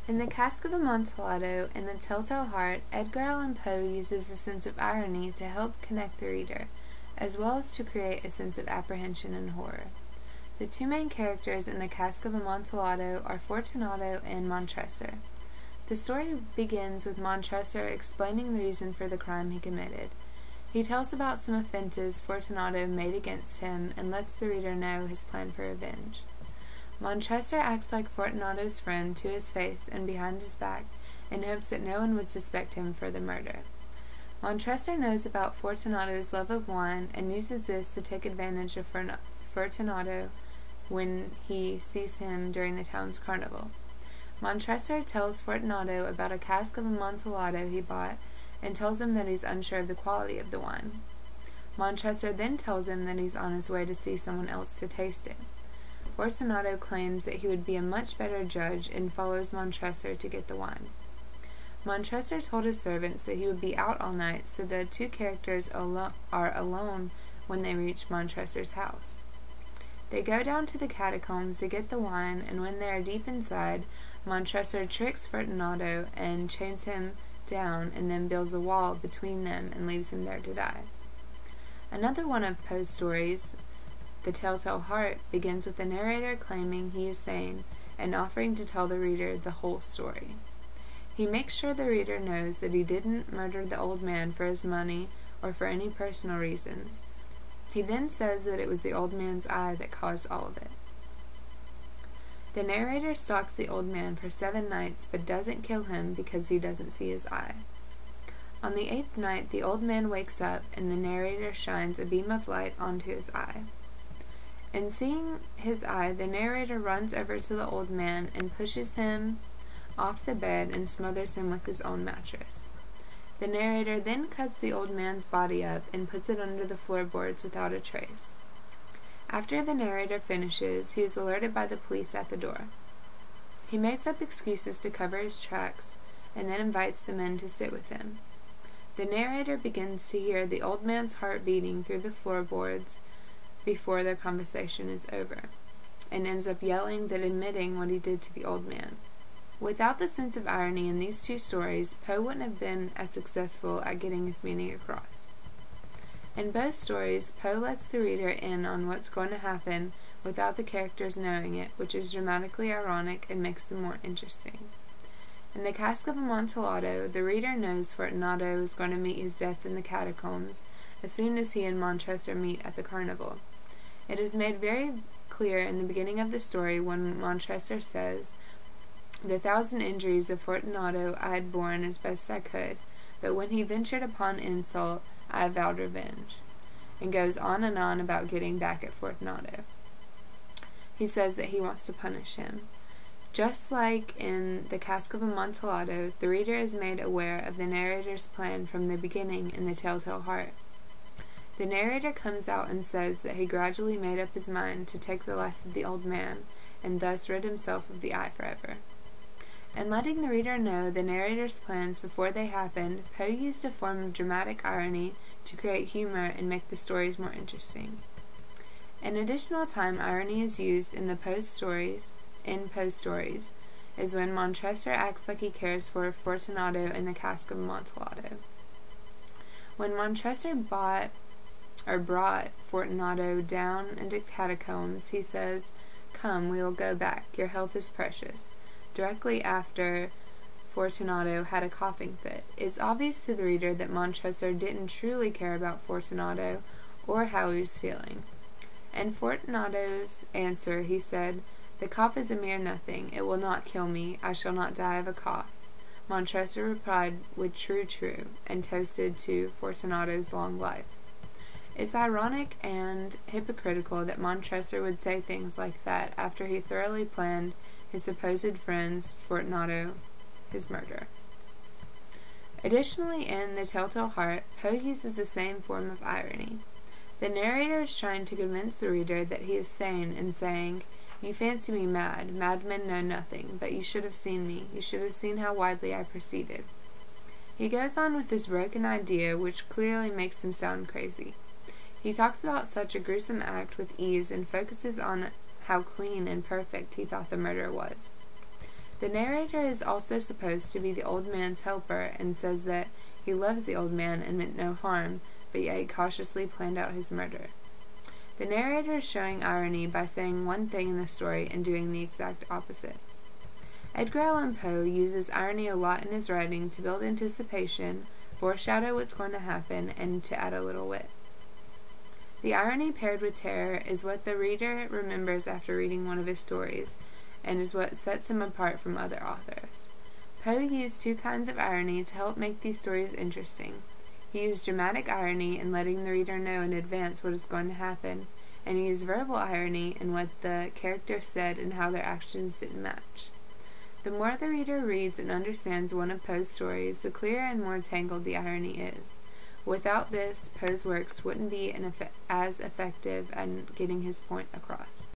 In The Cask of Amontillado and The Telltale Heart, Edgar Allan Poe uses a sense of irony to help connect the reader, as well as to create a sense of apprehension and horror. The two main characters in The Cask of Amontillado are Fortunato and Montressor. The story begins with Montressor explaining the reason for the crime he committed. He tells about some offenses Fortunato made against him and lets the reader know his plan for revenge. Montressor acts like Fortunato's friend to his face and behind his back in hopes that no one would suspect him for the murder. Montressor knows about Fortunato's love of wine and uses this to take advantage of Fortunato when he sees him during the town's carnival. Montressor tells Fortunato about a cask of Amontillado he bought and tells him that he's unsure of the quality of the wine. Montressor then tells him that he's on his way to see someone else to taste it. Fortunato claims that he would be a much better judge and follows Montressor to get the wine. Montressor told his servants that he would be out all night, so the two characters are alone when they reach Montressor's house. They go down to the catacombs to get the wine, and when they are deep inside, Montressor tricks Fortunato and chains him down and then builds a wall between them and leaves him there to die. Another one of Poe's stories, The Telltale Heart, begins with the narrator claiming he is sane and offering to tell the reader the whole story. He makes sure the reader knows that he didn't murder the old man for his money or for any personal reasons. He then says that it was the old man's eye that caused all of it. The narrator stalks the old man for 7 nights but doesn't kill him because he doesn't see his eye. On the 8th night, the old man wakes up and the narrator shines a beam of light onto his eye. In seeing his eye, the narrator runs over to the old man and pushes him off the bed and smothers him with his own mattress. The narrator then cuts the old man's body up and puts it under the floorboards without a trace. After the narrator finishes, he is alerted by the police at the door. He makes up excuses to cover his tracks and then invites the men to sit with him. The narrator begins to hear the old man's heart beating through the floorboards before their conversation is over, and ends up yelling that admitting what he did to the old man. Without the sense of irony in these two stories, Poe wouldn't have been as successful at getting his meaning across. In both stories, Poe lets the reader in on what's going to happen without the characters knowing it, which is dramatically ironic and makes them more interesting. In The Cask of Amontillado, the reader knows Fortunato is going to meet his death in the catacombs as soon as he and Montressor meet at the carnival. It is made very clear in the beginning of the story when Montressor says, "The 1,000 injuries of Fortunato I had borne as best I could, but when he ventured upon insult, I vowed revenge," and goes on and on about getting back at Fortunato. He says that he wants to punish him. Just like in The Cask of Amontillado, the reader is made aware of the narrator's plan from the beginning in The Telltale Heart. The narrator comes out and says that he gradually made up his mind to take the life of the old man, and thus rid himself of the eye forever. In letting the reader know the narrator's plans before they happened, Poe used a form of dramatic irony to create humor and make the stories more interesting. An additional time irony is used in Poe's stories is when Montressor acts like he cares for Fortunato in The Cask of Amontillado. When Montressor brought Fortunato down into catacombs, he says, "Come, we will go back. Your health is precious," directly after Fortunato had a coughing fit. It's obvious to the reader that Montressor didn't truly care about Fortunato or how he was feeling. In Fortunato's answer, he said, "The cough is a mere nothing. It will not kill me. I shall not die of a cough." Montressor replied with true, and toasted to Fortunato's long life. It's ironic and hypocritical that Montressor would say things like that after he thoroughly planned his supposed friend's Fortunato his murder. Additionally, in The Telltale Heart, Poe uses the same form of irony. The narrator is trying to convince the reader that he is sane in saying, "You fancy me mad. Madmen know nothing, but you should have seen me. You should have seen how widely I proceeded." He goes on with this broken idea, which clearly makes him sound crazy. He talks about such a gruesome act with ease and focuses on how clean and perfect he thought the murder was. The narrator is also supposed to be the old man's helper and says that he loves the old man and meant no harm, but yet he cautiously planned out his murder. The narrator is showing irony by saying one thing in the story and doing the exact opposite. Edgar Allan Poe uses irony a lot in his writing to build anticipation, foreshadow what's going to happen, and to add a little wit. The irony paired with terror is what the reader remembers after reading one of his stories, and is what sets him apart from other authors. Poe used two kinds of irony to help make these stories interesting. He used dramatic irony in letting the reader know in advance what is going to happen, and he used verbal irony in what the characters said and how their actions didn't match. The more the reader reads and understands one of Poe's stories, the clearer and more tangled the irony is. Without this, Poe's works wouldn't be as effective at getting his point across.